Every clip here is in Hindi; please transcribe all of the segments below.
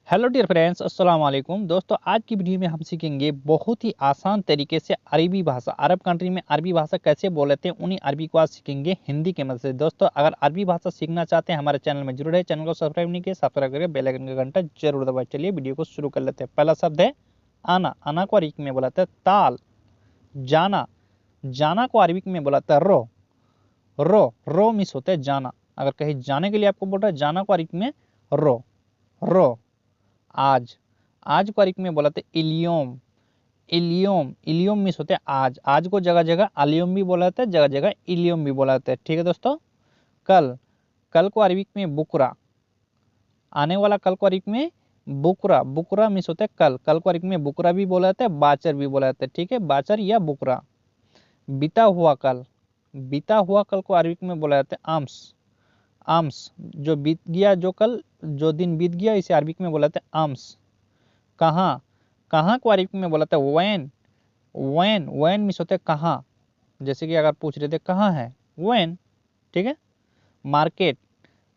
हेलो डियर फ्रेंड्स, अस्सलाम वालेकुम दोस्तों। आज की वीडियो में हम सीखेंगे बहुत ही आसान तरीके से अरबी भाषा। अरब कंट्री में अरबी भाषा कैसे बोलते हैं, उन्हीं अरबी को आज सीखेंगे हिंदी के मदद से। दोस्तों, अगर अरबी भाषा सीखना चाहते हैं हमारे चैनल में जरूर है, चैनल को सब्सक्राइब नहीं किया सब्सक्राइब करके बेल आइकन का घंटा जरूर दबाएं। चलिए वीडियो को शुरू कर लेते हैं। पहला शब्द है आना। आना को अरबिक में बोलाते हैं ताल। जाना। जाना को अरबिक में बोलाता है रो। रो रो मिस होते हैं जाना। अगर कहीं जाने के लिए आपको बोल रहा है, जाना को अरबिक में रो। रो। आज। आज को अरबिक में बोलाते इलियोम। इलियोम। इलियोम मिस होते हैं आज। आज को जगह जगह अलियोम भी बोला जाता है, जगह जगह इलियोम भी बोला जाता है। ठीक है दोस्तों। कल। कल को अरबिक में बुकरा। आने वाला कल को अरबिक में बुकरा। बुकरा मिस होते हैं कल। कल को अरबिक में बुकरा भी बोला जाता है, बाचर भी बोला जाता है। ठीक है, बाचर या बुकरा। बीता हुआ कल। बीता हुआ कल को अरबिक में बोला जाता है आम्स। आम्स। जो बीत गया, जो कल जो दिन बीत गया, इसे अरबिक में बोला जाता है आम्स। कहाँ। कहाँ को अरबिक में बोला था वैन। वैन। वैन मिस होते कहाँ। जैसे कि अगर पूछ रहे थे कहाँ है, वैन। ठीक है। मार्केट।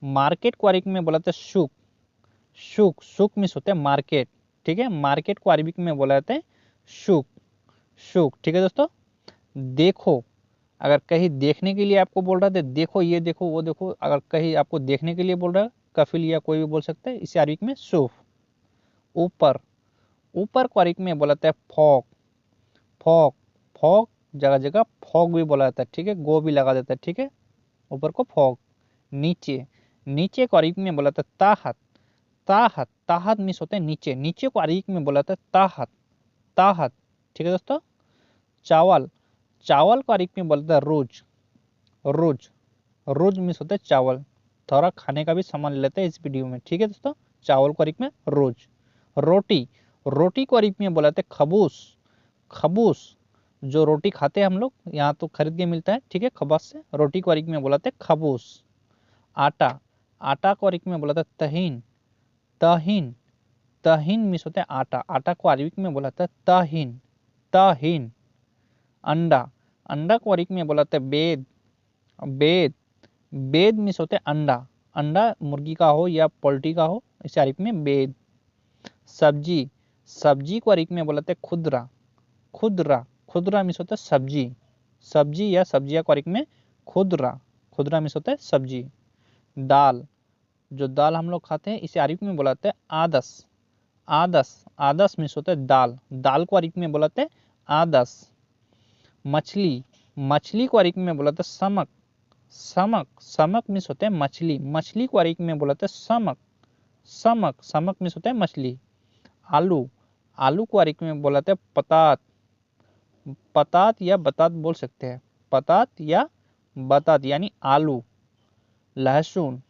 मार्केट को अरबिक में बोला था शुक। शुक। शुक मिस होते मार्केट। ठीक है, मार्केट को अरबिक में बोला जाता है शुक। शुक। ठीक है दोस्तों। देखो। अगर कहीं देखने के लिए आपको बोल रहा था, देखो ये देखो वो देखो, अगर कहीं आपको देखने के लिए बोल रहा है, कफिल या कोई भी बोल सकता है, इसे अरबिक में सूफ। ऊपर। ऊपर को अरबिक में बोला जाता है फॉग। फॉग। फॉग जगह जगह फॉग भी बोला जाता है। ठीक है, गो भी लगा देता है। ठीक है, ऊपर को फॉग। नीचे। नीचे को अरबिक में बोला जाता है ताहत। ताहत। ताहत मिस होते हैं नीचे। नीचे को अरबिक में बोला जाता है ताहत। ताहत। ठीक है दोस्तों। चावल। चावल को अरबिक में बोला जाता है रोज। रोज। रोज मिस होता है चावल। थोड़ा खाने का भी सामान ले लेते हैं इस वीडियो में। ठीक है दोस्तों। चावल को अरबिक में रोज। रोटी। रोटी को अरबिक में बोला जाता है खबूस। खबूस। जो रोटी खाते हैं हम लोग, यहाँ तो खरीद के मिलता है। ठीक है, खबास से। रोटी को अरबिक में बोलाते हैं खबूस। आटा। आटा को अरबिक में बोलाते हैं तहीन। तहीन। तहीन मिस होता है आटा। आटा को अरबिक में बोलाते हैं तहीन। तहीन। अंडा। अंडा को अरबिक में बोलाते हैं बेद। बेद। बेद मिस होते हैं अंडा। अंडा मुर्गी का हो या पोल्ट्री का हो, इसे अरबिक में बेद। सब्जी। सब्जी को अरबिक में बोलाते हैं खुदरा। खुदरा। खुदरा मिस होता है सब्जी। सब्जी या सब्जियां को अरबिक में खुदरा। खुदरा मिस होता है सब्जी। दाल। जो दाल हम लोग खाते हैं, इसे अरबिक में बुलाते हैं आदस। आदस। आदस मिस होता है दाल। दाल को अरबिक में बुलाते हैं आदस। मछली। मछली को अरबिक में बुलाते हैं समक। समक। समक मिस होते हैं मछली। मछली को अरबिक में बुलाते हैं समक। समक। समक मिस होता है मछली। आलू। आलू को अरबिक में बुलाते हैं पतात। पतात या बतात बोल सकते हैं। पतात या बतात यानी आलू। लहसुन।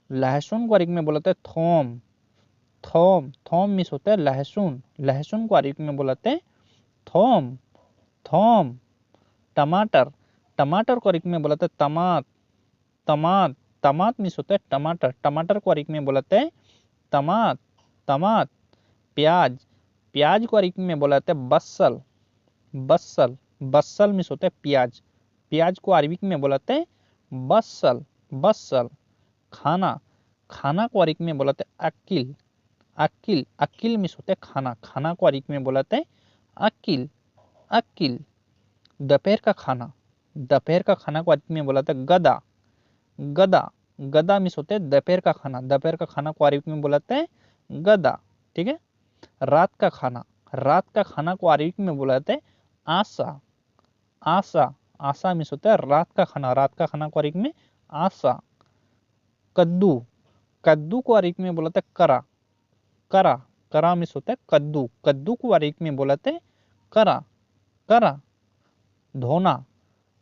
लहसुन को अरबिक में बोलते हैं थोम। थोम। थोम मिस होता है लहसुन। लहसुन को अरबिक में बोलते हैं थोम। थोम। टमाटर। टमाटर को अरबिक में बोलते हैं तमात। तमात। तमात मिस होता है टमाटर। टमाटर को अरबिक में बोलते हैं तमात। तमात। प्याज। प्याज को अरबिक में बोलते हैं बस्सल। बस्सल। बस्सल मिस होता है प्याज। प्याज को अरबिक में बोलते हैं बस्सल। बस्सल। खाना। खाना को अरबिक में बोलते हैं अक्किल। अक्किल। अक्किल मिस होते हैं खाना। खाना को अरबिक में बोलते हैं अक्किल। अक्किल। दोपहर का खाना। दोपहर का खाना को अरबिक में बोलते हैं गदा। गदा। गदा मिस होते हैं दोपहर का खाना। दोपहर का खाना को अरबिक में बोलते हैं गदा। ठीक है। रात का खाना। रात का खाना को अरबिक में बोलते हैं आशा। आशा। आशा मिस होता है रात का खाना। रात का खाना को अरबिक में आशा। कद्दू। कद्दू को अरबिक में बोलते हैं करा। करा। करा मिस होता है कद्दू। कद्दू को अरबिक में बोलते हैं करा। करा। धोना।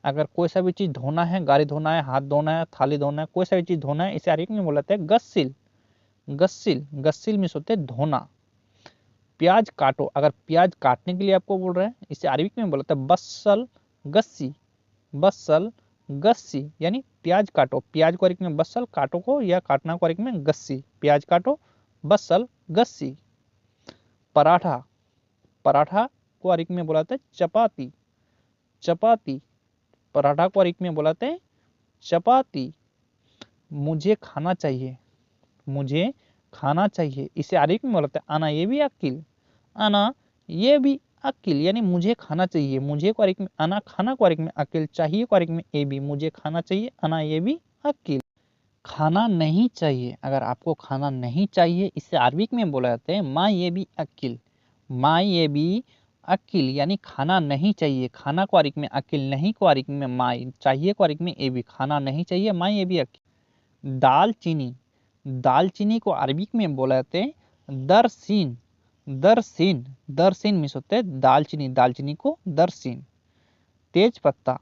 अगर कोई सा भी चीज धोना है, गाड़ी धोना है, हाथ धोना है, थाली धोना है, कोई सा भी चीज धोना है, इसे अरबिक में बोलते हैं गस्सिल। गस्सिल। गस्सिल मिस होते हैं धोना। प्याज काटो। अगर प्याज काटने के लिए आपको बोल रहे हैं, इसे अरबिक में बोलते हैं बस्सल गस्सी। बस्सल गस्सी यानी प्याज काटो। प्याज को अरबिक में बस्सल, काटो को या काटना को अरबिक में गस्सी। प्याज काटो, बस्सल गस्सी। पराठा। पराठा को अरबिक में बुलाते हैं चपाती। चपाती। पराठा को अरबिक में बुलाते हैं चपाती। मुझे खाना चाहिए। मुझे खाना चाहिए, इसे अरबिक में बोलते हैं अना ये भी अकिल, अना ये भी अकिल यानी मुझे खाना चाहिए। मुझे को अरबिक में अना, खाना को अरबिक में अकिल, चाहिए को अरबिक में ए भी, मुझे खाना चाहिए अना ये भी अकिल। खाना नहीं चाहिए, अगर आपको खाना नहीं चाहिए इसे अरबिक में बोला जाता है मा ये भी अकिल, मा ये भी अकिल यानी खाना नहीं चाहिए। खाना को अरबिक में अकिल, नहीं को अरबिक में मा, चाहिए को अरबिक में ए भी, खाना नहीं चाहिए मा ये भी अकिल। दालचीनी, दालचीनी को अरबिक में बोला जाते हैं दरसीन, दरसीन, दरसीन मीन्स होते हैं दालचीनी, दालचीनी को दरसीन। तेज पत्ता,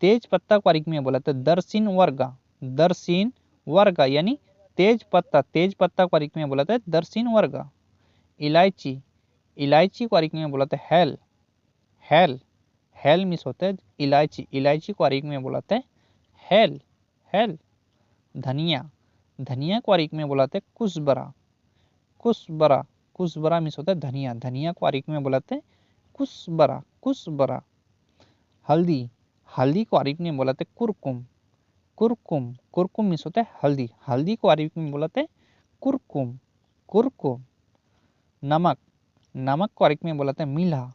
तेज पत्ता को अरबिक में बोला जाता है दरसीन वर्गा, दरसीन वर्गा यानी तेज पत्ता, तेज पत्ता को अरबिक में बोला जाता है दरसीन वर्गा। इलायची, इलायची को अरबिक में बोला जाता है हेल, हेल, हेल मीन्स होता है इलायची, इलायची को अरबिक में बोला जाता है हेल, हेल। धनिया, धनिया को अरबिक में बोला जाता है कुस्बरा, कुस्बरा, कुस्बरा मीन्स होता है धनिया, धनिया को अरबिक में बोला जाता है कुस्बरा, कुस्बरा। हल्दी, हल्दी को अरबिक में बोला जाता है कुरकुम, कुरकुम, कुरकुम मीन्स होता है हल्दी, हल्दी को अरबिक में बोला जाता है कुरकुम, कुरकुम। नमक, नमक को अरबिक में बोला जाता है मिल्हा,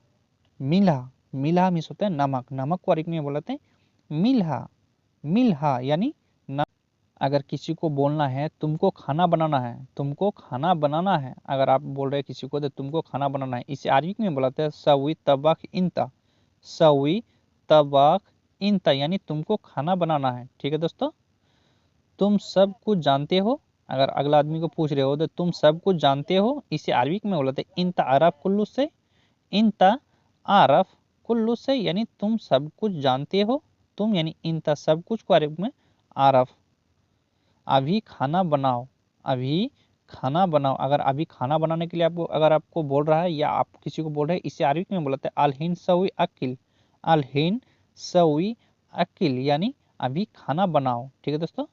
मिल्हा, मिल्हा मीन्स होता है नमक, नमक को अरबिक में बोला जाता है मिल्हा, मिल्हा यानी नमक। अगर किसी को बोलना है तुमको खाना बनाना है, तुमको खाना बनाना है, अगर आप बोल रहे हैं किसी को तो तुमको खाना बनाना है, इसे अरबिक में बोला जाता है सवी तबक इंता, सवी तबक इंता यानी तुमको खाना बनाना है। ठीक है दोस्तों, तुम सब कुछ जानते हो, अगर अगला आदमी को पूछ रहे हो तो तुम सब कुछ जानते हो, इसे अरबिक में बोलते हैं इंता आरफ कुल्लू से, इंता आरफ कुल्लू से यानी तुम सब कुछ जानते हो, तुम यानी इंता सब कुछ को अरबिक में आरफ। अभी खाना बनाओ, अभी खाना बनाओ, अगर अभी खाना बनाने के लिए आपको, अगर आपको बोल रहा है या आप किसी को बोल रहे हैं, इसे अरबिक में बोलते हैं अलहिन सवी अकिल, अलहिन सवी अकिल यानी अभी खाना बनाओ। ठीक है दोस्तों,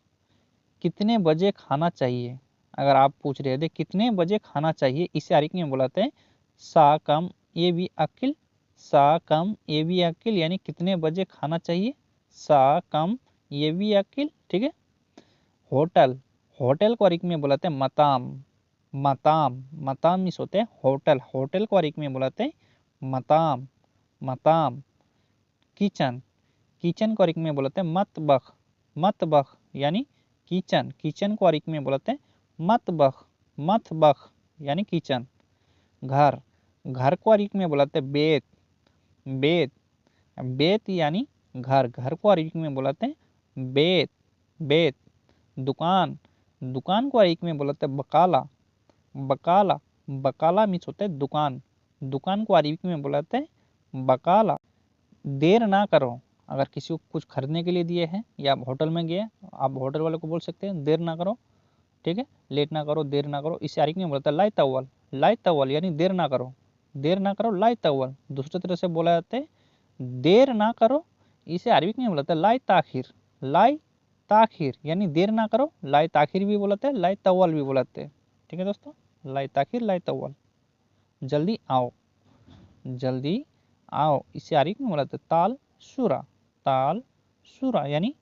कितने बजे खाना चाहिए, अगर आप पूछ रहे थे कितने बजे खाना चाहिए, इसे अरबिक में बोलते हैं सा कम ये भी अकिल, सा कम ये भी अकिल यानी कितने बजे खाना चाहिए, सा कम ये भी अकिल। ठीक है। होटल, होटल को अरबिक में बुलाते हैं मताम, मताम, मताम मीन्स होते हैं होटल, होटल को अरबिक में बुलाते हैं मताम, मताम। किचन, किचन को अरबिक में बुलाते हैं मतबख, मतबख यानी किचन, किचन को अरबिक में बुलाते हैं मतबख, मतबख यानी किचन। घर, घर को अरबिक में बुलाते हैं बेत, बेत, बेत यानी घर, घर को अरबिक में बुलाते हैं बेत, बेत। दुकान, दुकान को अरबिक में बोलते हैं बकाला, बकाला, बकाला मीन्स होता है दुकान, दुकान को अरबिक में बोलते हैं बकाला। देर ना करो, अगर किसी को कुछ खरीदने के लिए दिए हैं या आप होटल में गए, आप होटल वाले को बोल सकते हैं देर ना करो। ठीक है, लेट ना करो, देर ना करो, इसे अरबिक में बोलता है लाई तव्वल, लाई तव्वल यानी देर ना करो, देर ना करो लाई तव्वल। दूसरे तरह से बोला जाता है देर ना करो, इसे अरबिक में बोलता है लाई ताखिर, लाई ताखिर यानी देर ना करो, लाई ताखिर भी बोलते हैं, लाई तव्वल भी बोलते हैं। ठीक है दोस्तों, लाई ताखिर लाई तव्वल। जल्दी आओ, जल्दी आओ, इसे अरबिक में बोलते हैं ताल शुरा, ताल शुरा यानी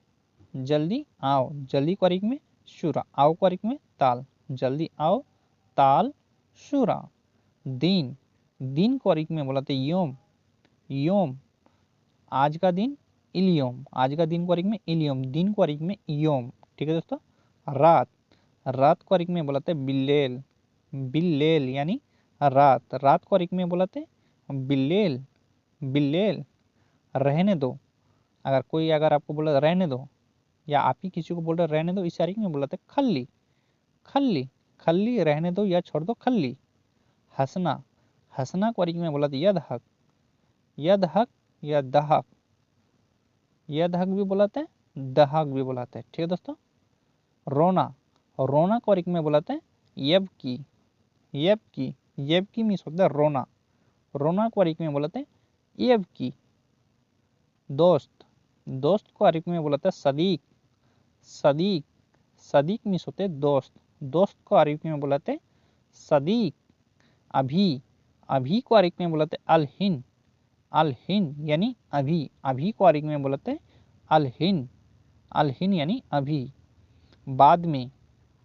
जल्दी आओ, जल्दी को अरबिक में शुरा, आओ को अरबिक में ताल, जल्दी आओ ताल शुरा। दिन, दिन को अरबिक में बोलते हैं योम, योम, आज का दिन इलियोम, आज का दिन को अरबिक में इलियोम, दिन को अरबिक में योम। ठीक है दोस्तों। रात, रात को अरबिक में बोलाते हैं बिल्लेल, बिल्लेल यानी रात, रात को अरबिक में बोलाते हैं बिल्लेल, बिल्लेल। रहने दो, अगर कोई अगर आपको बोला रहने दो या आप ही किसी को बोल रहे रहने दो, इस अरबिक में बोलाते हैं खल्ली, खल्ली, खल्ली रहने दो या छोड़ दो खल्ली। हंसना, हंसना को अरबिक में बोलाते हैं यदहक, यदहक या दहक, यदहक भी बुलाते हैं दहक भी बुलाते हैं। ठीक है दोस्तों। रोना, रोना को अरबिक में बुलाते हैं यबकी, यबकी, यबकी मीन्स होता है रोना, रोना को अरबिक में बुलाते हैं यबकी। दोस्त, दोस्त को अरबिक में बुलाते हैं सदीक, सदीक, सदीक मीन्स होते हैं दोस्त, दोस्त को अरबिक में बुलाते हैं सदीक। अभी, अभी को अरबिक में बुलाते हैं अलहिन, अलहिन यानी अभी, अभी को अरबिक में बोलते हैं अलहिन, अलहिन यानी अभी। बाद में,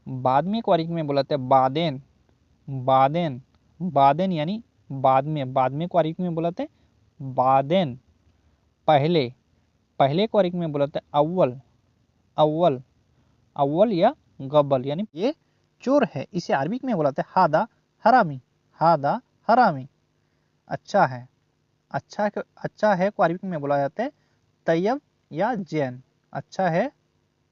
बादमे को अरबी में बोलाते हैं बादेन, बादेन, बादेन यानी बाद में, बादमे को अरबी में बोलाते हैं बादेन। पहले, पहले को अरबी में बोलाते हैं अव्वल, अव्वल, अव्वल या गब्बल, यानी ये चोर है, इसे अरबी में बोलाते हैं हादा हरामी, हादा हरामी। अच्छा है, अच्छा है को अरबी में बोला जाता है तैयब या जैन। अच्छा है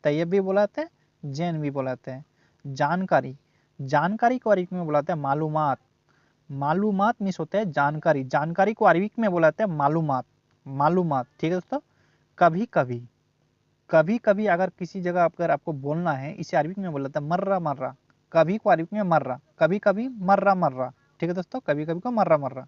तैयब भी बोलाते हैं, जैन भी बोलाते हैं। जानकारी, जानकारी को अरबी में बोलाते हैं मालूमात, मालूमात मिस होता है जानकारी, जानकारी को अरबी में बोलाते हैं मालूमात, मालूमात। ठीक है दोस्तों। कभी कभी, कभी कभी अगर किसी जगह अगर आपको बोलना है, इसे अरबी में बोला जाता है मर्रा मर्रा, कभी को अरबी में मर्रा, कभी कभी मर्रा मर्रा। ठीक है दोस्तों, कभी कभी को मर्रा मर्रा।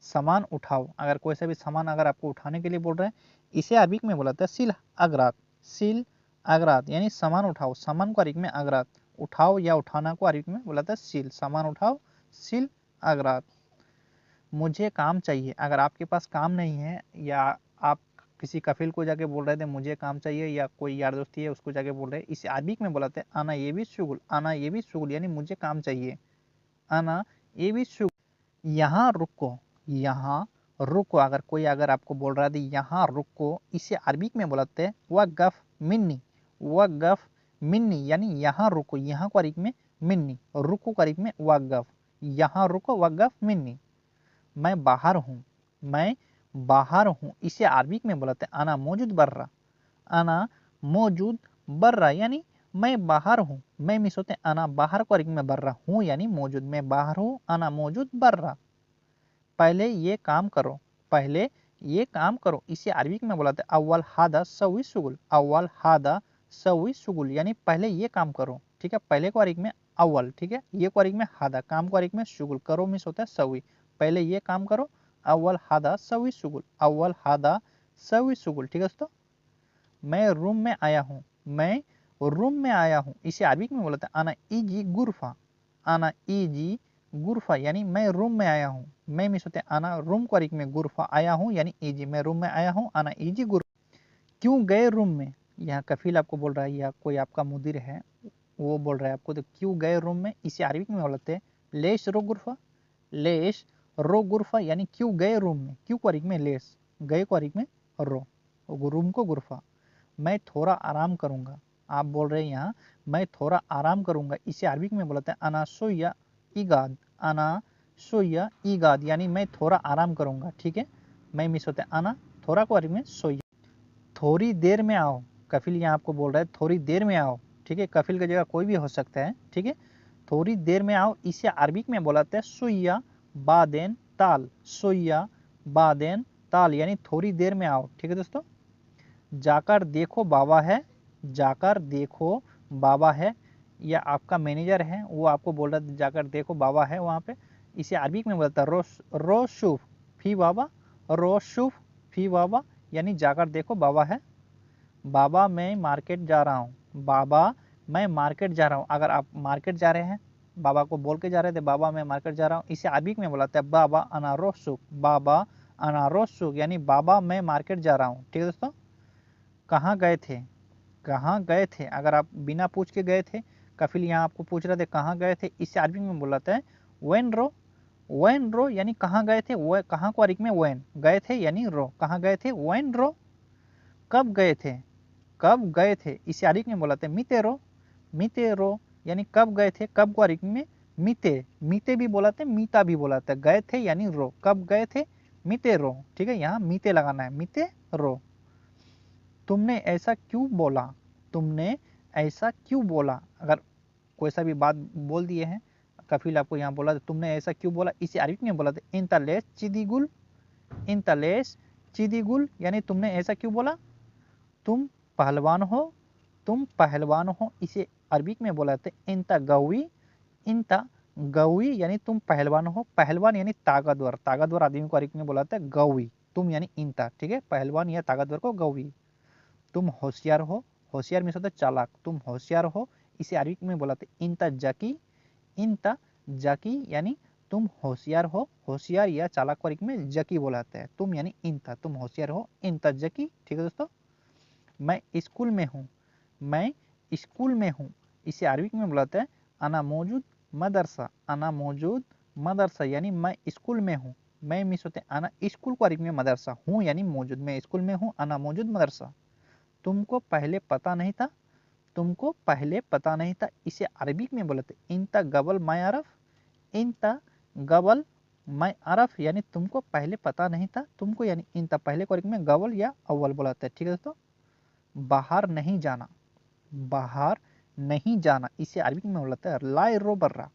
सामान उठाओ, अगर कोई सा भी सामान अगर आपको उठाने के लिए बोल रहे हैं, इसे अरबी में बोला जाता है सिल अगरात, सिल अगरात, यानी सामान उठाओ, सामान को अरबी में अगरात, उठाओ या उठाना को अरबी में बोला जाता है सिल, सामान उठाओ सिल अगरात। मुझे काम चाहिए, अगर आपके पास काम नहीं है या आप किसी कफिल को जाके बोल रहे थे मुझे काम चाहिए, या कोई यार दोस्ती है उसको जाके बोल रहे हैं, इसे अरबी में बोलाते हैं आना ये भी शुगुल, आना ये भी शुगुल, यानी मुझे काम चाहिए, आना ये भी शुगुल। यहाँ रुको, यहाँ रुको, अगर कोई अगर आपको बोल रहा है यहाँ रुको, इसे अरबी में बोलाते हैं वक़्फ़ मिन्नी, वक़्फ़ मिन्नी, यानी यहाँ रुको, यहाँ को अरबी में मिन्नी, रुको को अरबी में वक़्फ़, यहाँ रुको वक़्फ़ मिन्नी। मैं बाहर हूँ, मैं बाहर हूँ, इसे अरबी में बोलाते हैं आना मौजूद बर्रा, आना मौजूद बर्रा, यानी मैं बाहर हूँ। मैं मिस होते हैं आना, बाहर को अरबी में बर्रा, हूँ यानी मौजूद, मैं बाहर हूँ, आना मौजूद बर्रा। पहले ये काम करो, पहले ये काम करो, इसे अरबी में बोलाते हैं अव्वल हादा सवी शुगुल, अव्वल हादा सवी शुगुल, यानी पहले ये काम करो। ठीक है, पहले को अरबी में अव्वल, ठीक है, ये को अरबी में हादा, काम को अरबी में शुगुल, करो मिस होता है सवी, पहले ये काम करो, अव्वल हादा सवी शुगुल, अव्वल हादा सवी शुगुल। ठीक है दोस्तों। मैं रूम में आया हूँ, मैं रूम में आया हूँ, इसे अरबी में बोलाते हैं आना इजी गुरफा, आना इजी गुरफा, यानी मैं रूम में आया हूँ। मैं मिस होते हैं आना रूम को अरबी में, गुरफा आया हूँ यानी इजी, मैं रूम में आया हूँ, आना इजी गुरफा। क्यों गए रूम में, यहाँ कफिल आपको बोल रहा है या कोई आपका मुदीर है वो बोल रहा है आपको, तो क्यों गए रूम में, इसे अरबी में बोलते हैं लेश रो गुरफा, लेश रो गुरफा, यानी क्यों गए रूम में, क्यों को अरबी में लेस, गए को अरबी में रो, रूम को गुरफा। मैं थोड़ा आराम करूंगा, आप बोल रहे हैं यहाँ मैं थोड़ा आराम करूंगा, इसे अरबी में बोलते हैं अना सोया इगाद, अना सोया इगाद, यानी मैं थोड़ा आराम करूंगा। ठीक है, मैं मिस होते हैं आना, थोड़ा को अरबी में सोया। थोड़ी देर में आओ, कफिल यहाँ आपको बोल रहा है थोड़ी देर में आओ। ठीक है, कफिल की जगह कोई भी हो सकता है। ठीक है, थोड़ी देर में आओ, इसे अरबी में बोलाते हैं सोया बादेन ताल, सोया बादेन ताल, यानी थोड़ी देर में आओ। ठीक है दोस्तों। जाकर देखो बाबा है, जाकर देखो बाबा है, या आपका मैनेजर है वो आपको बोल रहा है जाकर देखो बाबा है वहाँ पे, इसे अरबी में बोलता है रोशुफ फी बाबा, रोशुफ फी बाबा, यानी जाकर देखो बाबा है। बाबा मैं मार्केट जा रहा हूँ, बाबा मैं मार्केट जा रहा हूँ, अगर आप मार्केट जा रहे हैं, बाबा को बोल के जा रहे थे बाबा मैं मार्केट जा रहा हूँ, इसे अरबी में बोलाते हैं बाबा अनारोसुक, बाबा अनारोसुक, यानी बाबा मैं मार्केट जा रहा हूँ। ठीक है दोस्तों। कहाँ गए थे, कहाँ गए थे, अगर आप बिना पूछ के गए थे, कफिल यहाँ आपको पूछ रहे थे कहाँ गए थे, इसे अरबी में बोलाते हैं वेन रो, वेन रो, यानी कहाँ गए थे, वो कहाँ को अरबी में वेन, गए थे यानी रो, कहाँ गए थे वेन रो। कब गए थे, कब गए थे, इसे अरबी में बोलाते हैं मिते रो, मिते रो, यानी कब गए थे, कब को अरबी में मिते, मिते भी बोलाते हैं मीता भी बोलाते हैं, गए थे यानी रो, कब गए थे मिते रो। ठीक है, यहाँ मिते लगाना है, मिते रो। तुमने ऐसा क्यों बोला, तुमने ऐसा क्यों बोला, अगर कोई सा भी बात बोल दिए हैं, कफिल आपको यहाँ बोला तुमने ऐसा क्यों बोला, इसे अरबी में बोला था इंतलेस चिदीगुल, इंतलेस चिदीगुल, यानी तुमने ऐसा क्यों बोला, तुम पहलवान हो, तुम पहलवान हो, इसे अरबी में बोला था इंता गवी, इंता गवी, यानी तुम पहलवान हो, पहलवान यानी ताकतवर, ताकतवर आदमी को अरबी में बोला था गवी, तुम यानी इंता। ठीक है, पहलवान या ताकतवर को गवी। तुम होशियार हो, होशियार मीन्स होता है चालाक, तुम होशियार हो, इसे अरबी में बोलाते इंता जकी, इंता जकी, यानी तुम होशियार हो, होशियार या चालाक को अरबी में जकी बोलाते हैं, तुम यानी इंता, तुम होशियार हो, इंता जकी। ठीक है दोस्तों। मैं स्कूल में हूँ, मैं स्कूल में हूँ, इसे अरबी में बुलाते हैं अना मौजूद मदरसा। अना मौजूद मदरसा यानी मैं स्कूल में हूँ। मैं मिस होते अना स्कूल को अरबी में मदरसा हूँ यानी मौजूद, मैं स्कूल में हूँ, अना मौजूद मदरसा। तुमको पहले पता नहीं था, तुमको पहले पता नहीं था, इसे अरबी में बोलते इंता गबल मैं अरफ। इंता गबल मैं अरफ यानी तुमको पहले पता नहीं था, तुमको यानी इंता पहले को में गबल या अव्वल बुलाते हैं। ठीक है दोस्तों। बाहर नहीं जाना, बाहर नहीं जाना, इसे अरबी में बोलते हैं लाई रो बर्रा।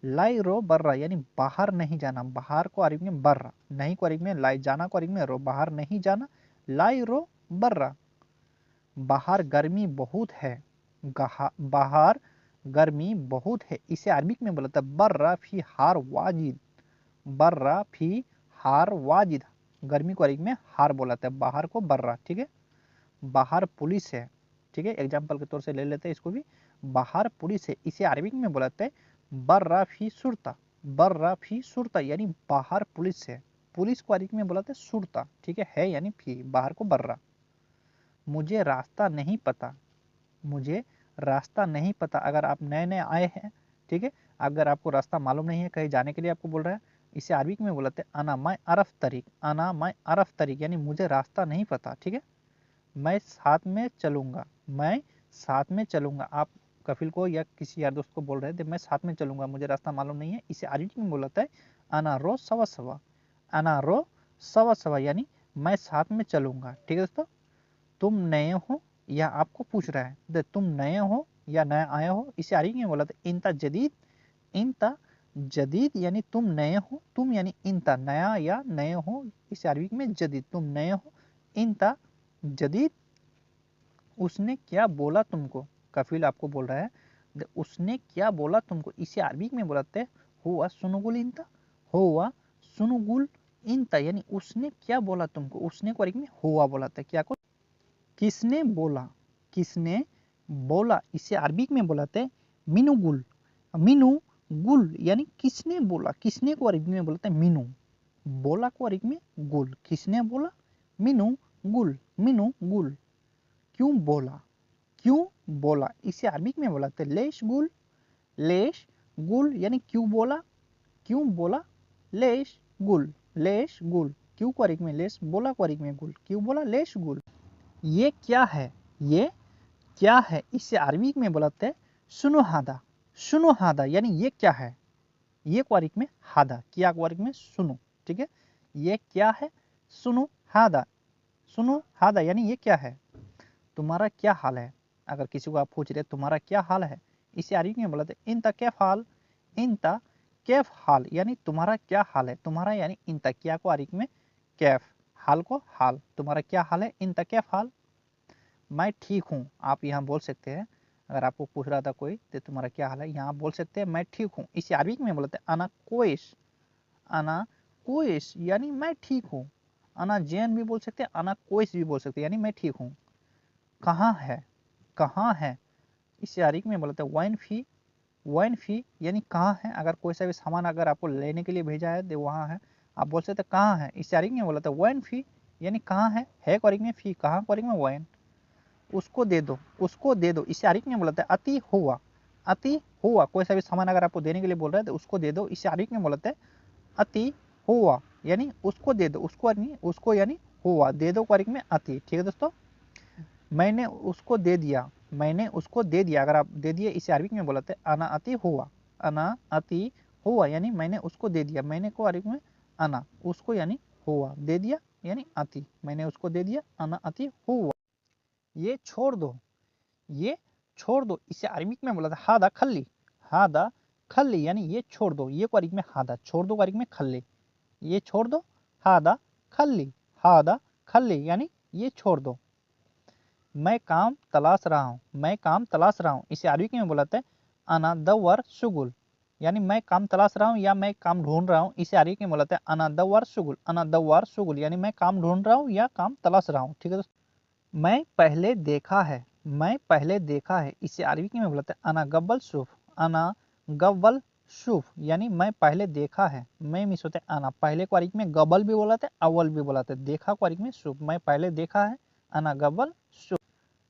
लाई रो बर्रा यानी बाहर नहीं जाना। बाहर को अरबी में बर्रा, नहीं को अरबी में लाई, जाना को अरबी में रो। बाहर नहीं जाना लाई रो बर्रा। बाहर गर्मी बहुत है, बाहर गर्मी बहुत है, इसे अरबी में बोलते हैं बर्रा फी हार वाजिद। बर्रा फी हार वाजिद, गर्मी को अरबी में हार बोलाते हैं, बाहर को बर्रा। ठीक है। बाहर पुलिस है। ठीक है, एग्जाम्पल के तौर से ले लेते हैं इसको भी। बाहर पुलिस है, इसे अरबी में बोलाते हैं बर्रा फी सुरता। बर्रा फी सुरता यानी बाहर पुलिस है। पुलिस को अरबी में बोलाते हैं सुरता। ठीक है यानी फी, बाहर को बर्रा। मुझे रास्ता नहीं पता, मुझे रास्ता नहीं पता, अगर आप नए नए आए हैं, ठीक है, अगर आपको रास्ता मालूम नहीं है, कहीं जाने के लिए आपको बोल रहा है, इसे अरबी में बोलते हैं अना मैं अरफ तरीक। अना मैं अरफ तरीक यानी मुझे रास्ता नहीं पता। ठीक है। मैं साथ में चलूंगा, मैं साथ में चलूंगा, आप कफिल को या किसी यार दोस्त को बोल रहे थे मैं साथ में चलूंगा, मुझे रास्ता मालूम नहीं है, इसे अरबी में बोलता है अना रो सवा सवा। अना रो सवा सवा यानी मैं साथ में चलूंगा। ठीक है दोस्तों। तुम नए हो या आपको पूछ रहा है, तुम नए हो या नया आए हो, इसे अरबी में बोला था इंता जदीद। इंता जदीद यानी तुम नए हो, तुम यानी इंता नया या नए हो, इसे अरबी में जदीद, तुम नए हो, इंता जदीद। उसने क्या बोला तुमको, कफिल आपको बोल रहा है उसने क्या बोला तुमको, इसे अरबी में बोलाते हैं हुआ सुनुगुल इंता। हुआ सुनुगुल इंता यानी उसने क्या बोला तुमको, उसने को अरबी में हुआ बोलाते हैं, क्या को किसने बोला, किसने बोला, इसे अरबी में बोलाते हैं मीनू गुल। मीनू गुल यानी किसने बोला, किसने को अरबी में बोलते हैं मीनू, बोला को अरबी में गुल, किसने बोला मीनू गुल, मीनू गुल। क्यों बोला, क्यों बोला, इसे अरबी में बोलाते हैं लेश गुल। लेश गुल यानी क्यों बोला, क्यों बोला लेश गुल, लेश गुल, क्यों को अरबी में लेश, बोला को अरबी में गुल, क्यों बोला लेश गुल। ये क्या है, ये क्या है, इसे अरबी में बोलाते हैं सुनो हादा। सुनो हादा यानी ये क्या है, ये को अरबी में हादा, क्या को अरबी में सुनो। ठीक है। ये क्या है सुनो हादा, सुनो हादा यानी ये क्या है। तुम्हारा क्या हाल है, अगर किसी को आप पूछ रहे तुम्हारा क्या हाल है, इसे अरबी में बोलाते हैं इंता कैफ हाल। इंता कैफ हाल यानी तुम्हारा क्या हाल है, तुम्हारा यानी इंता, क्या को अरबी में कैफ, हाल को हाल, तुम्हारा क्या हाल है इंता कैफ हाल। मैं ठीक हूँ, आप यहाँ बोल सकते हैं, अगर आपको पूछ रहा था कोई तो तुम्हारा क्या हाल है, यहाँ बोल सकते हैं मैं ठीक हूँ, इसे अरबी में बोलते हैं अना कोइश। अना कोइश यानी मैं ठीक हूँ। अना जैन भी बोल सकते हैं, अना कोइश भी बोल सकते हैं यानी मैं ठीक हूँ। कहाँ है, कहाँ है, इसे अरबी में बोलते हैं वैन फी। वैन फी यानी कहाँ है, अगर कोई सा भी सामान अगर आपको लेने के लिए भेजा है तो वहाँ है, आप बोल सकते हैं कहाँ है, इसे अरबी में बोलते हैं वैन फी यानी कहाँ है को अरबी में फी, कहाँ को अरबी में वैन। उसको दे दो, उसको दे दो, इसे अरबी में बोलते हैं अति हुआ। अति हुआ, कोई सा भी सामान अगर आपको देने के लिए बोल रहा है तो उसको दे दो, इसे अरबी में बोलते हैं अति हुआ यानी उसको दे दो, उसको नहीं, उसको यानी हुआ, दे दो को अरबी में अति। ठीक है दोस्तों। मैंने उसको दे दिया, मैंने उसको दे दिया, अगर आप दे दिए इसे अरबी में बोलते हैं अना अति हुआ। अना अति हुआ यानी मैंने उसको दे दिया, मैंने को अरबी में अना, उसको यानी हुआ, दे दिया यानी अति, मैंने उसको दे दिया, अना अति हुआ। ये छोड़ दो, ये छोड़ दो, इसे अरबी में बोला था हादा खल्ली। हादा खल्ली यानी ये छोड़ दो, ये को अरबी में हादा, छोड़ दो को अरबी में खल्ली, ये छोड़ दो हादा खल्ली। हादा खल्ली यानी ये छोड़ दो। मैं काम तलाश रहा हूँ, मैं काम तलाश रहा हूँ, इसे अरबी में बोलाते हैं अना दवर शुगुल यानी मैं काम तलाश रहा हूँ या मैं काम ढूंढ रहा हूँ, इसे अरबी में बोलाते हैं अना दवर शुगुल। अना दवर शुगुल यानी मैं काम ढूंढ रहा हूँ या काम तलाश रहा हूँ। ठीक है दोस्तों। मैं पहले देखा है, मैं पहले देखा है, इसे अरबी में बोलाते हैं अना गब्बल शुफ। अना गब्बल शुफ यानी मैं पहले देखा है, मैं मिस होते हैं अना, पहले को अरबी में गबल भी बोलाते हैं अव्वल भी बोलाते हैं, देखा को अरबी में शुफ, मैं पहले देखा है, अना गब्बल शुफ।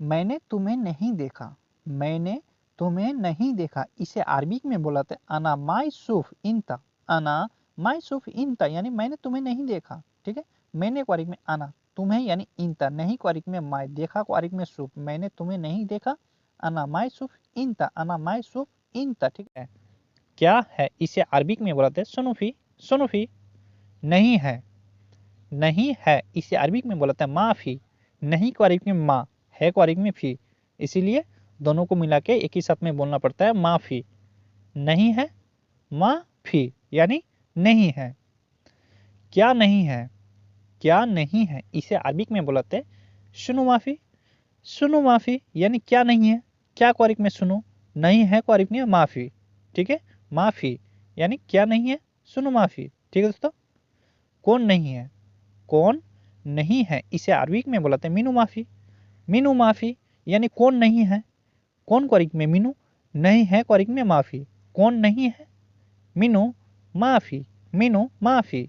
मैंने तुम्हें नहीं देखा, मैंने तुम्हें नहीं देखा, इसे अरबिक में बोला था अना माई सूफ इंता, अना माई सूफ इंता यानी मैंने तुम्हें नहीं देखा। ठीक है, मैंने को अरबिक में अना, तुम्हें यानी इंता, नहीं को अरबिक में माई, देखा को अरबिक में सूफ, मैंने तुम्हें नहीं देखा, अना माई सूफ इंता, अना माई सूफ इंता। ठीक है, क्या है इसे अरबिक में बोला था सुनुफी, सुनुफी। नहीं है, नहीं है इसे अरबिक में बोला था माफी, नहीं को अरबिक में मा, है को अरबिक में फी, इसीलिए दोनों को मिला के एक ही साथ में बोलना पड़ता है माफी। नहीं है माफी यानी नहीं है। क्या नहीं है, क्या नहीं है इसे अरबिक में बोलते हैं सुनो माफी, सुनो माफी यानी क्या नहीं है, क्या को अरबिक में सुनो, नहीं है को अरबिक में माफी। ठीक है, माफी यानी क्या नहीं है, सुनो माफी। ठीक है दोस्तों, कौन नहीं है, कौन नहीं है इसे अरबिक में बोलते हैं मीनू माफी, मीनू माफी यानी कौन नहीं है, कौन को अरबिक में मीनू, नहीं है को अरबिक में माफी, कौन नहीं है मीनू माफी, मीनू माफी।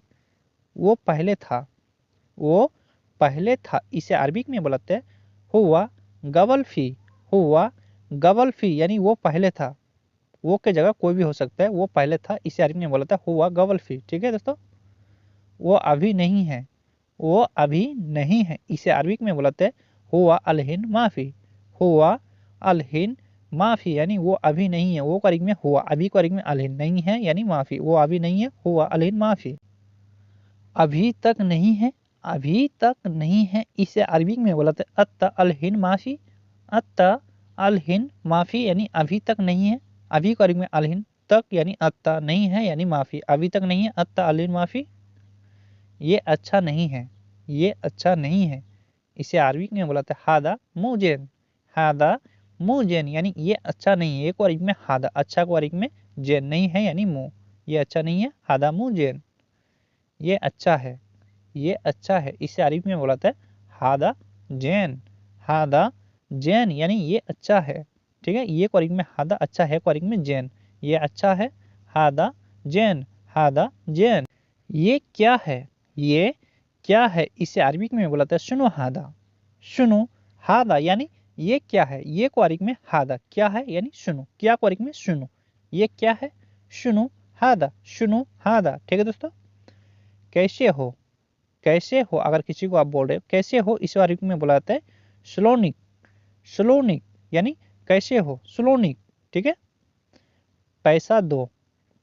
वो पहले था, वो पहले था इसे अरबिक में बोलते हैं हुआ गवल फी, हुआ गवल फी यानी वो पहले था, वो के जगह कोई भी हो सकता है, वो पहले था इसे अरबिक में बोलता है हुआ गवल फी। ठीक है दोस्तों, वो अभी नहीं है, वो अभी नहीं है इसे अरबिक में बोलते हैं हुआ अलहिन माफी, हुआ अलहिन माफी यानी वो अभी नहीं है, वो को अरबिक में हुआ, अभी को अरबिक में अलहिन, नहीं है यानी माफी, वो अभी नहीं है, हुआ अलहिन माफी। अभी तक नहीं है, अभी तक नहीं है इसे अरबिक में बोलते हैं अत्ता अलहिन माफी, अत्ता अलहिन माफी यानी अभी तक नहीं है, अभी को अरबिक में अलहिन, तक यानी अत्ता, नहीं है यानी माफी, अभी तक नहीं है अत्ता अलहिन माफी। ये अच्छा नहीं है, ये अच्छा नहीं है इसे अरबिक में बोलते हैं हादा मुजेन, हादा मुजेन यानी ये अच्छा नहीं है, ये को अरबिक में हादा, अच्छा को अरबिक में जैन, नहीं है यानी मुंह, ये अच्छा नहीं है, हादा मुजेन। ये अच्छा है, ये अच्छा है इसे अरबिक में बोलते हैं हादा जैन, हादा जैन यानी ये अच्छा है। ठीक है, ये को अरबिक में हादा अच्छा है, को अरबिक में जैन, ये अच्छा है, हादा जैन, हादा जैन। ये क्या है, ये क्या है इसे अरबिक में बोलते हैं सुनो हादा, सुनो हादा यानी ये क्या है, ये को अरबिक में हादा, क्या है यानी सुनो, क्या को अरबिक में सुनो, ये क्या है सुनो हादा, सुनो हादा। ठीक है दोस्तों, कैसे हो, कैसे हो अगर किसी को आप बोल रहे हो कैसे हो, इस अरबिक में बुलाते हैं स्लोनिक, स्लोनिक यानी कैसे हो, स्लोनिक। ठीक है, पैसा दो,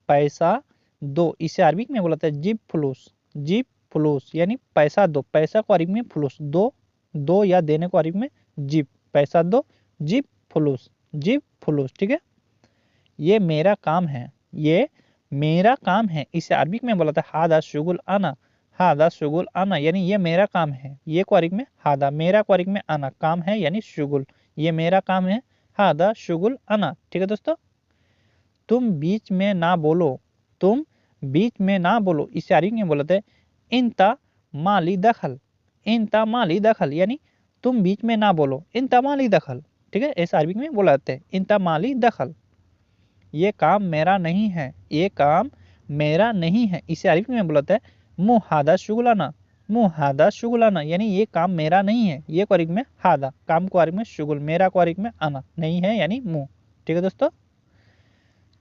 पैसा दो इसे अरबिक में बुलाते हैं जिब फुलूस, जिब फुलूस यानी पैसा दो, पैसा को अरबिक में फुलूस, दो, दो या देने को अरबिक में जिब, पैसा दो जिब फुलूस, जिब फुलूस। ठीक है, ये मेरा काम है, ये मेरा काम है इसे अरबिक में बोला था हादा शुगुल आना, हादा शुगुल आना यानी ये मेरा काम है, ये को अरबिक में हादा, मेरा को अरबिक में आना, काम है यानी शुगुल, ये मेरा काम है, हादा शुगुल आना। ठीक है दोस्तों, तुम बीच में ना बोलो, तुम बीच में ना बोलो इसे अरबिक में बोलते हैं इंता माली दखल, इंता माली दखल यानी तुम बीच में ना बोलो, इंता माली दखल। ठीक है, ऐसा अरबिक में बोलाते हैं इंता माली दखल। ये काम मेरा नहीं है, ये काम मेरा नहीं है इसे अरबिक में बोलते हैं मुहादा शुगुलाना, मुहादा शुगुलाना यानी ये काम मेरा नहीं है, ये को अरबिक में हादा, काम को अरबिक में शुगुल, मेरा को अरबिक में आना, नहीं है यानी मुंह। ठीक है दोस्तों,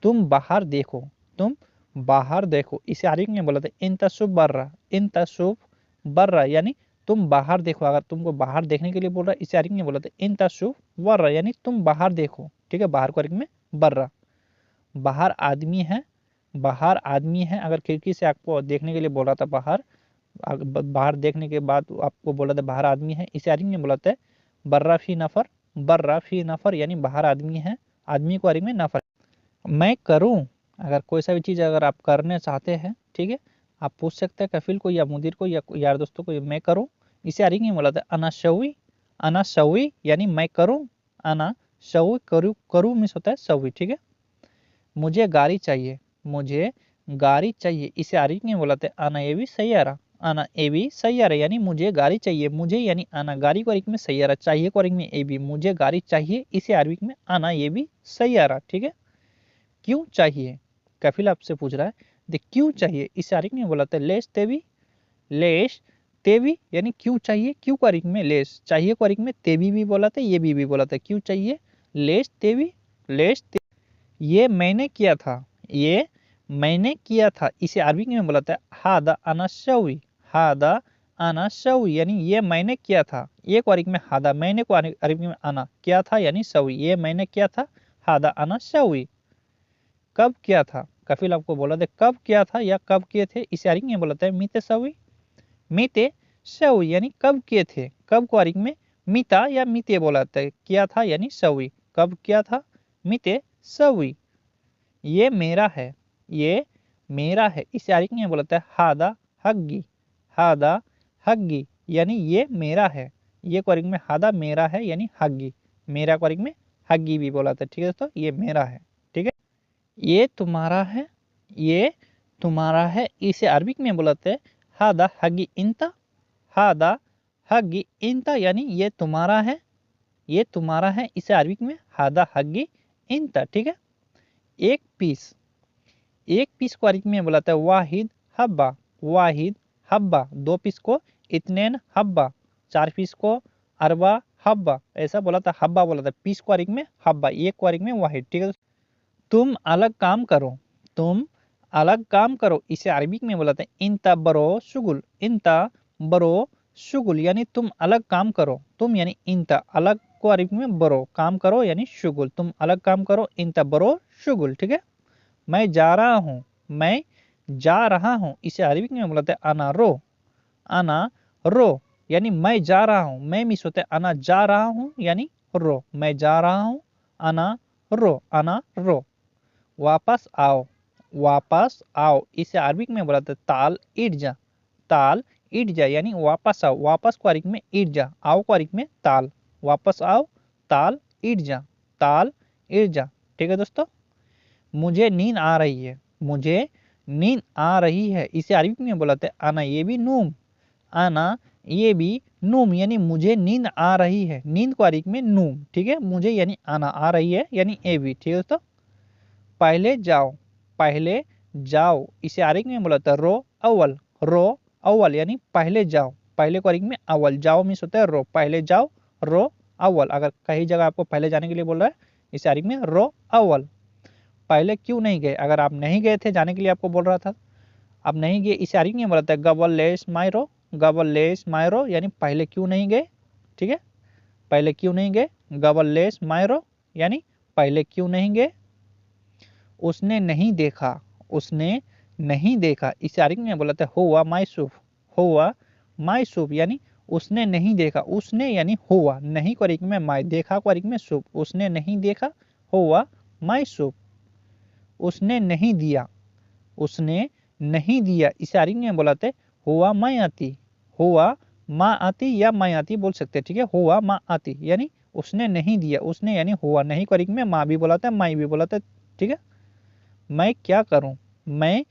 तुम बाहर देखो, तुम बाहर देखो इसे अरबिक में बोलते हैं इंतसुब बर्रा, इंतसुब बर्रा यानी तुम बाहर देखो, अगर तुमको बाहर देखने के लिए बोल रहा है इसे अरबिक में बोलते हैं इंतसुब वर्रा यानी तुम बाहर देखो। ठीक है, बाहर को अरबिक में बर्रा। बाहर आदमी है, बाहर आदमी है अगर खिड़की से आपको देखने के लिए बोल रहा था बाहर, बाहर देखने के बाद आपको बोला था बाहर आदमी है, इसे अरबी में बोलाते हैं बर्रा फी नफर, बर्रा फी नफर यानी बाहर आदमी है, आदमी को अरबी में नफर। मैं करूं, अगर कोई सा भी चीज़ अगर आप करने चाहते हैं, ठीक है, आप पूछ सकते हैं कफिल को या मुदीर को या यार दोस्तों को, मैं करूं इसे अरबी में बोलाते हैं अना शवी, अना शवी यानी मैं करूं, अना शवी करूं, करूं मीन्स होता है शवी। ठीक है, मुझे गाड़ी चाहिए, मुझे गाड़ी चाहिए इसे अरबी में बोलाते हैं आना एवी सैयारा, आना एवी सैयारा यानी मुझे गाड़ी चाहिए, मुझे यानी आना, गाड़ी को अरबी में सैयारा, चाहिए को अरबी में एवी, मुझे गाड़ी चाहिए इसे अरबी में आना ये भी सैयारा। ठीक है, क्यों चाहिए, कफिल आपसे पूछ रहा है देख क्यों चाहिए इसे अरबी में बोलाते हैं लेश तेवी, लेश तेवी यानी क्यों चाहिए, क्यों को अरबी में लेश, चाहिए को अरबी में तेवी भी बोलाते, ये भी बोलाते, क्यों चाहिए लेश तेवी, लेश ये मैंने किया था, ये मैंने किया था, इसे अरबी में बोलते हैं हादा अना शवी, हादा अना शवी यानी ये मैंने किया था। एक वारिक में हादा, मैंने को अरबी में आना, किया था यानी शवी, ये मैंने किया था, हादा अना शवी। कब किया था, कफिल आपको बोला था कब किया था या कब किए थे, इसे अरबी में बोलते हैं मीते शवी, मीते शवी यानी कब किए थे। कब को अरबी में मीता या मीते बोला था, किया था यानी शवी, कब किया था, मीते शवी। ये मेरा है, ये मेरा है, इसे अरबी में बोलते हैं हादा हग्गी, हादा हग्गी यानी ये मेरा है। ये को अरबी में हादा मेरा है यानी हग्गी, मेरा को अरबी में हग्गी भी बोला था। ठीक है दोस्तों, ये मेरा है। ठीक है, ये तुम्हारा है, ये तुम्हारा है, इसे अरबी में बोलते हैं हादा हग्गी इंता, हादा हग्गी इंता यानी ये तुम्हारा है, ये तुम्हारा है, इसे अरबी में हादा हग्गी इंता। ठीक है, एक पीस, एक पीस को अरबी में बोलाता है वाहिद हब्बा, वाहिद हब्बा, दो पीस को इतनेन हब्बा, चार पीस को अरबा हब्बा, ऐसा बोला था, हब्बा बोला था, पीस को अरबी में हब्बा, एक को अरबी में वाहिद। ठीक है, तुम अलग काम करो, तुम अलग काम करो, इसे अरबी में बोलाते हैं इंता बरो शुगुल, इंता बरो शुगुल यानी तुम अलग काम करो, तुम यानी इंता, अलग को अरबी में बरो, काम करो यानी शुगुल, तुम अलग काम करो, इंता बरो शुगुल। ठीक है, मैं जा रहा हूँ, मैं जा रहा हूँ, इसे अरबी में बोलते हैं अना रो, अना रो यानी मैं जा रहा हूँ, मैं मिस होते अना जा रहा हूँ यानी रो, मैं जा रहा हूँ, अना रो। वापस आओ, वापस आओ, इसे अरबी में बोलते हैं ताल इर्जा, ताल इर्जा यानी वापस आओ, वापस को अरबी में इर्जा, आओ को अरबी में ताल, वापस आओ, ताल इर्जा, ताल इर्जा। ठीक है दोस्तों, मुझे नींद आ रही है, मुझे नींद आ रही है, इसे अरबी में बोलते हैं आना ये भी नूम, आना ये भी नूम यानी मुझे नींद आ रही है, नींद को अरबी में नूम। ठीक है, मुझे यानी आना, आ रही है यानी ए भी। ठीक है दोस्तों, पहले जाओ, पहले जाओ, इसे अरबी में बोलते हैं रो अव्वल, रो अव्वल यानी पहले जाओ, पहले को अरबी में अव्वल, जाओ मीन्स होता है रो, पहले जाओ, रो अव्वल। अगर कहीं जगह आपको पहले जाने के लिए बोल रहा है, इसे अरबी में रो अव्वल। पहले क्यों नहीं गए, अगर आप नहीं गए थे, जाने के लिए आपको बोल रहा था, आप नहीं गए, इसे अरबी में बोलता है गबल लेस मायरो, गबल लेस मायरो यानी पहले क्यों नहीं गए। ठीक है, पहले क्यों नहीं गए, गबल लेस मायरो यानी पहले क्यों नहीं गए। उसने नहीं देखा, उसने नहीं देखा, इसे अरबी में बोलते हैं हुआ मायसूफ, हुआ मायसूफ यानी उसने नहीं देखा, उसने यानी हुआ, नहीं को अरबी में माय, देखा को अरबी में सूफ, उसने नहीं देखा, हुआ मायसूफ। उसने नहीं दिया, उसने नहीं दिया, इसे अरबी में बोलाते हुआ माँ आती, हुआ माँ आती या माँ आती बोल सकते हैं। ठीक है, हुआ माँ आती यानी उसने नहीं दिया, उसने यानी हुआ, नहीं को अरबी में माँ भी बोलाते हैं, माई भी बोलाते हैं। ठीक है, मैं क्या करूं, मैं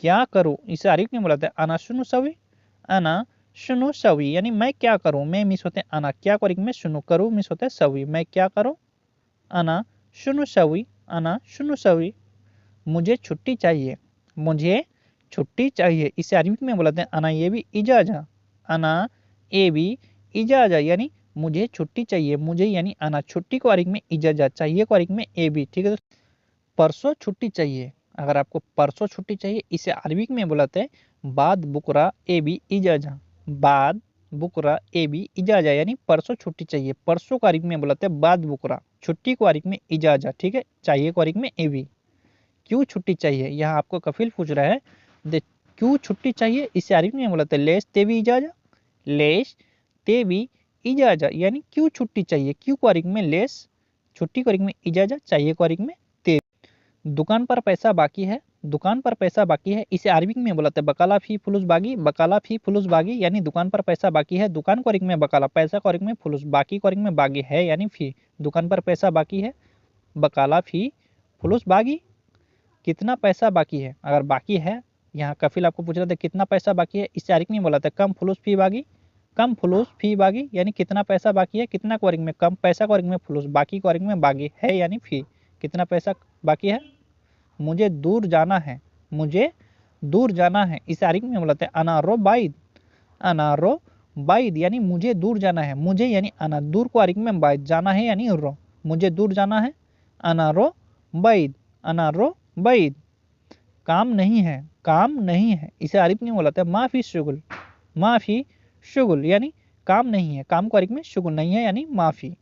क्या करूं, इसे अरबी में बोलाते हैं अना शुनु सवी, अना शुनु सवी यानी मैं क्या करूं, मैं मिस होते हैं अना, क्या को अरबी में शुनु, करूं मिस होते हैं सवी, मैं क्या करूं, अना शुनु सवी, अना शुनु सवी। मुझे छुट्टी चाहिए, मुझे छुट्टी चाहिए, इसे अरबी में बोलते हैं अना ये भी इजाजा, अना ये भी इजाजा यानी मुझे छुट्टी चाहिए, मुझे यानी अना, छुट्टी को अरबी में इजाजा, चाहिए को अरबी में ए भी। ठीक है, परसों छुट्टी चाहिए, अगर आपको परसों छुट्टी चाहिए, इसे अरबी में बोलते हैं बाद बुकरा ए भी इजाजा, बाद बुकरा ए भी इजाजा यानी परसों छुट्टी चाहिए, परसों को अरबी में बोलते हैं बाद बुकरा, छुट्टी को अरबी में इजाजा। ठीक है, चाहिए को अरबी में ए भी। क्यों छुट्टी चाहिए, यहाँ आपको कफिल पूछ रहा है, क्यों छुट्टी चाहिए, इसे अरबी में बोलते हैं लेस तेवी इजाजा, लेस तेवी इजाजा यानी क्यों छुट्टी चाहिए, क्यों को अरबी में लेस, छुट्टी को अरबी में इजाजा, चाहिए को अरबी में तेवी। दुकान पर पैसा बाकी है, दुकान पर पैसा बाकी है, इसे अरबी में बोलते हैं बकाला फी फुलूस बागी, बकाला फी फुलूस बागी यानी दुकान पर पैसा बाकी है, दुकान को अरबी में बकाला, पैसा को अरबी में फुलूस, बाकी को अरबी में बागी है यानी फी, दुकान पर पैसा बाकी है, बकाला फी फुलूस बागी। कितना पैसा बाकी है, अगर बाकी है, यहाँ कफिल आपको पूछ रहा था कितना पैसा बाकी है, इसे अरबी में बोला था कम फुलूस फी बागी, कम फुलूस फी बागी यानी कितना पैसा बाकी है, कितना को अरबी में कम, पैसा को अरबी में फुलूस, बाकी को अरबी में बागी है यानी फी, कितना पैसा बाकी है। मुझे दूर जाना है, मुझे दूर जाना है, इसे अरबी में बोलते हैं अनारो बाइद, अनारो बाइद यानी मुझे दूर जाना है, मुझे यानी अना, दूर को अरबी में बाइद, जाना है यानी रो, मुझे दूर जाना है, अनारो बैद, अनारो बैद। काम नहीं है, काम नहीं है, इसे अरबी नहीं बोलाते माफी शुगुल, माफी शुगुल यानी काम नहीं है, काम को अरबी में शुगुल नहीं है यानी माफी।